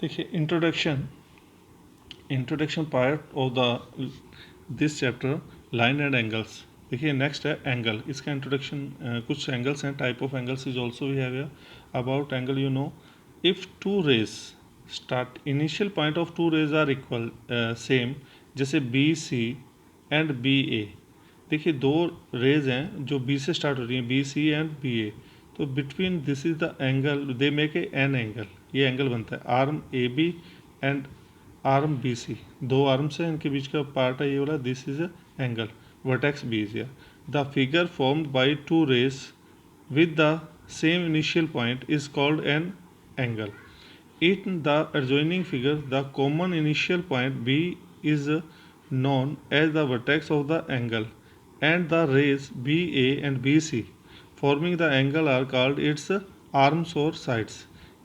देखिए introduction part of the this chapter line and angles. देखिए next है angle. इसका इंट्रोडक्शन कुछ एंगल्स हैं, type of angles is also we have about angle. You know if two rays start, initial point of two rays are equal same, जैसे B C and B A. देखिए दो raise हैं जो B से start हो रही हैं, B C and B A. तो between this is the angle, they make a an angle. ये एंगल बनता है arm A B and arm B C. दो आर्म्स हैं, इनके बीच का पार्ट है ये वाला, this is angle, vertex B is here. The figure formed by two rays with the same initial point is called an angle. In the adjoining figure, the common initial point B is known as the vertex of the angle, and the rays BA and BC forming the angle are called its arms or sides.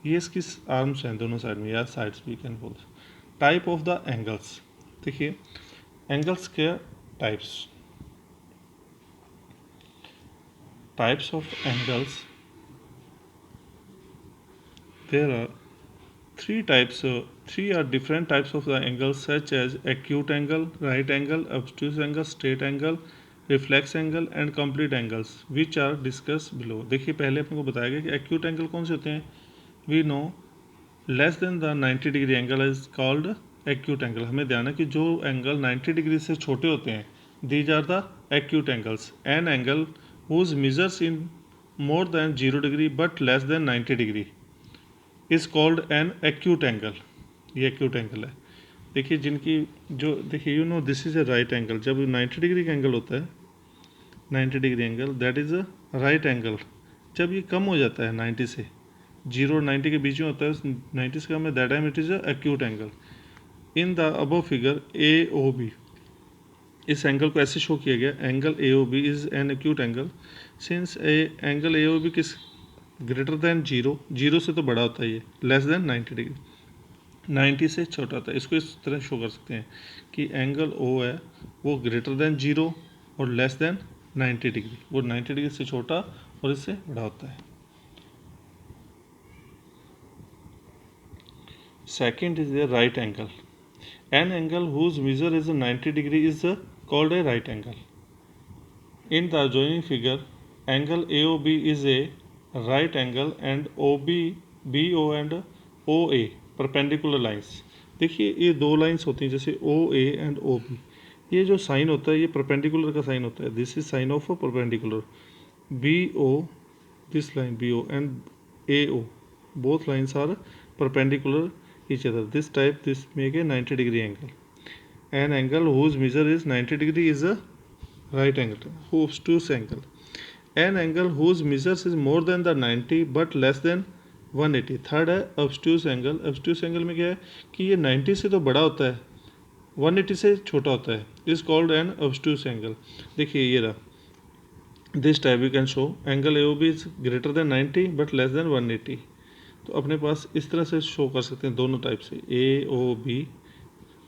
ये इसकी arms हैं दोनों side में, या sides भी can बोल। Type of the angles. देखिए angles के types, types of angles, there are three are different types of the angles, such as acute angle, right angle, obtuse angle, straight angle, reflex angle and complete angles, which are discussed below. देखिए पहले अपने को बताया गया कि acute angle कौन से होते हैं। we know less than the 90 degree angle is called acute angle। हमें ध्यान है कि जो एंगल 90 डिग्री से छोटे होते हैं, these are the acute angles। an angle whose measures in more than 0 degree but less than 90 degree is called an acute angle। ये acute angle है। देखिए जिनकी जो देखिए you know this is a right angle. जब 90 degree का angle होता है, 90 degree angle, that is a right angle. जब ये कम हो जाता है 90 से, 0 और 90 के बीच में होता है, 90 से कम है, that time it is a acute angle. In the above figure A O B, इस एंगल को ऐसे शो किया गया, angle A O B is an acute angle since angle A O B is greater than 0, 0 से तो बड़ा होता है ये, लेस देन 90 डिग्री, 90 से छोटा होता है। इसको इस तरह शो कर सकते हैं कि एंगल ओ है वो ग्रेटर देन 0 और लेस देन 90 डिग्री, वो 90 डिग्री से छोटा और इससे बड़ा होता है। Second is the right angle. An angle whose measure is 90 degree is called a right angle. In the adjoining figure, angle AOB is a right angle and OB, BO and OA perpendicular lines। देखिए ये दो lines होती हैं जैसे OA and OB। ये जो sign होता है ये परपेंडिकुलर का साइन होता है, this is sine of a perpendicular. BO, this line BO and AO, both lines are perpendicular each other, this type this make a 90 degree angle। an angle whose measure is 90 degree is a right angle, obtuse angle। an angle whose measures is more than the 90 but less than 180। Third है obtuse angle। obtuse angle में क्या है कि ये 90 से तो बड़ा होता है, 180 से छोटा होता है, is called an obtuse angle। देखिए ये रहा, this type we can show angle A O B is greater than 90 but less than 180। तो अपने पास इस तरह से शो कर सकते हैं दोनों टाइप से, ए ओ बी।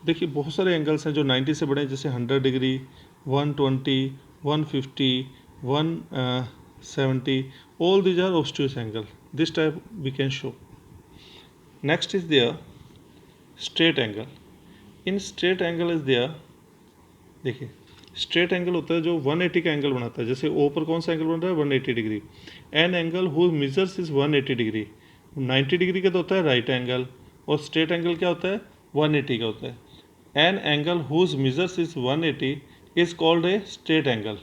देखिए बहुत सारे एंगल्स हैं जो 90 से बड़े हैं, जैसे 100 degree, 120, 150, 170, all these are obtuse angle, this type we can show. Next is there straight angle. In straight angle is there, देखिए स्ट्रेट एंगल होता है जो 180 का एंगल बनाता है, जैसे ओ पर कौन सा एंगल बन रहा है 180 degree. An angle whose measures is 180 degree. 90 degree का तो होता है राइट एंगल, और स्ट्रेट एंगल क्या होता है 180 का होता है। An angle whose measures is 180 is called a straight angle।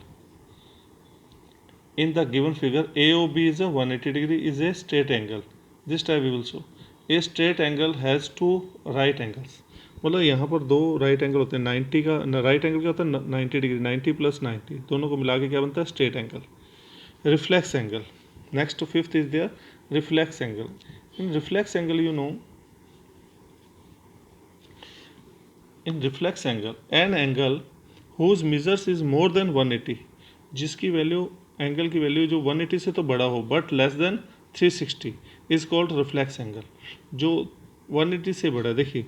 In the given figure, AOB is a 180 degree is a straight angle। This type we will show। A straight angle has two right angles। मतलब यहाँ पर दो right angle होते हैं। 90 का right angle क्या होता है 90 डिग्री, 90 प्लस 90 दोनों को मिला के क्या बनता है straight angle. Reflex angle. Next fifth is there reflex angle. In reflex angle you know, in reflex angle an angle whose measures is more than 180, जिसकी वैल्यू एंगल की वैल्यू जो 180 से तो बड़ा हो but less than 360 is called reflex angle. जो 180 से बड़ा, देखिए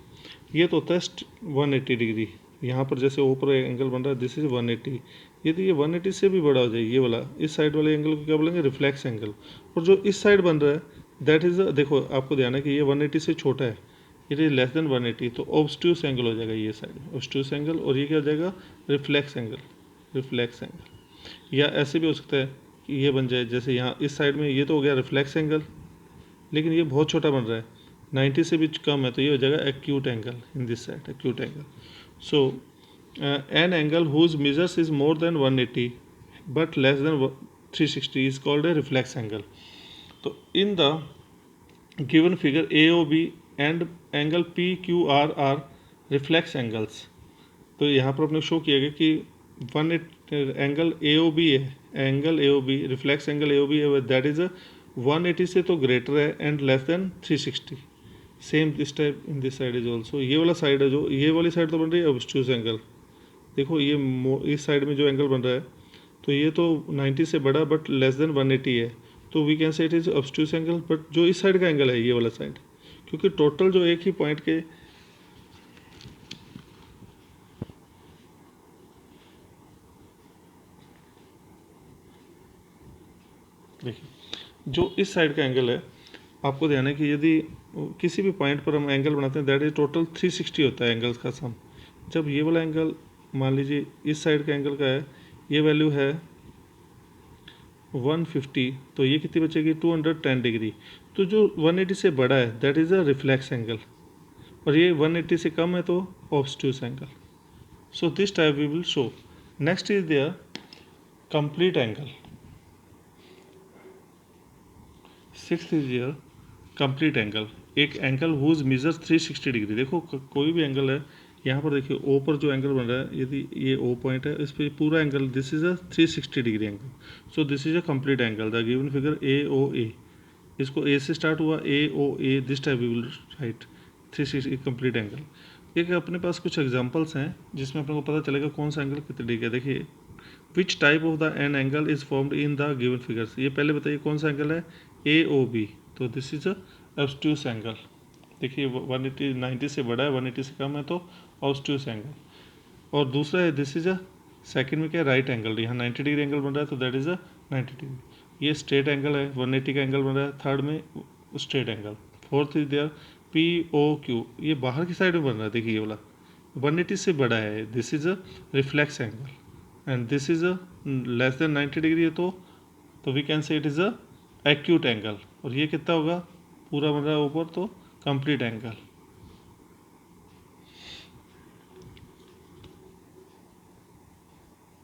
ये तो होता है 180 डिग्री, यहाँ पर जैसे ऊपर एंगल बन रहा है दिस इज 180, यदि ये 180 से भी बड़ा हो जाए ये वाला, इस साइड वाले एंगल को क्या बोलेंगे रिफ्लेक्स एंगल। और जो इस साइड बन रहा है दैट इज, देखो आपको ध्यान है कि ये 180 से छोटा है, इट इज़ लेस देन 180, तो ऑब्स्ट्यूस एंगल हो जाएगा ये साइड ऑब्स्ट्यूस एंगल, और ये क्या हो जाएगा रिफ्लेक्स एंगल, रिफ्लेक्स एंगल। या ऐसे भी हो सकता है कि ये बन जाए, जैसे यहाँ इस साइड में ये तो हो गया रिफ्लेक्स एंगल, लेकिन ये बहुत छोटा बन रहा है 90 से भी कम है, तो ये हो जाएगा acute angle in this side, acute angle. So an angle whose measures is more than 180 but less than 360 is called a reflex angle. तो in the given figure AOB and angle PQR are reflex angles. तो यहाँ पर अपने show किया गया कि angle AOB है, angle AOB reflex angle AOB है, दैट इज 180 से तो ग्रेटर है and less than 360। Same this type in this side is also, ये वाला साइड है जो ये वाली साइड तो बन रही है ऑब्स्ट्यूस एंगल। देखो ये इस साइड में जो एंगल बन रहा है, तो ये तो 90 से बड़ा बट लेस देन 180 है, तो we can say it is obtuse angle. But जो इस साइड का एंगल है ये वाला साइड, क्योंकि टोटल जो एक ही पॉइंट के देखिए जो इस साइड का एंगल है, आपको ध्यान है कि यदि किसी भी पॉइंट पर हम एंगल बनाते हैं दैट इज टोटल 360 होता है एंगल्स का सम। जब ये वाला एंगल मान लीजिए इस साइड का एंगल का है, ये वैल्यू है 150, तो ये कितनी बचेगी 210 डिग्री। तो जो 180 से बड़ा है that is a reflex angle, और ये 180 से कम है तो obtuse angle. So this type we will show. Next is there complete angle. Sixth is there complete angle, एक एंगल हुज मेजर्स 360 डिग्री। देखो कोई भी एंगल है, यहाँ पर देखिए ओ पर जो एंगल बन रहा है, यदि ये ओ पॉइंट है, इस पर पूरा angle this is a 360 degree angle. So this is a complete angle, the given figure AOA। इसको ए से स्टार्ट हुआ AOA, this type we will write 360 complete angle. एक अपने पास कुछ एग्जांपल्स हैं जिसमें अपने को पता चलेगा कौन सा एंगल कितने डिग्री है। देखिए which type of the an angle is formed in the given figures. ये पहले बताइए कौन सा एंगल है AOB, तो दिस इज अ ऑब्स्ट्यूस एंगल। देखिए 180 90 से बड़ा है, 180 से कम है तो ऑब्स्ट्यूस एंगल। और दूसरा है दिस इज अ सेकंड में क्या राइट एंगल, यहाँ 90 डिग्री एंगल बन रहा है तो दैट इज अ 90 डिग्री। ये स्ट्रेट एंगल है, 180 का एंगल बन रहा है, थर्ड में straight angle. Fourth is there POQ, ये बाहर की साइड में बन रहा है, देखिए ये वाला 180 से बड़ा है, this is a reflex angle and this is a less than 90 degree है, तो we can say it is a acute angle. और ये कितना होगा, पूरा बन रहा है ऊपर तो कंप्लीट एंगल।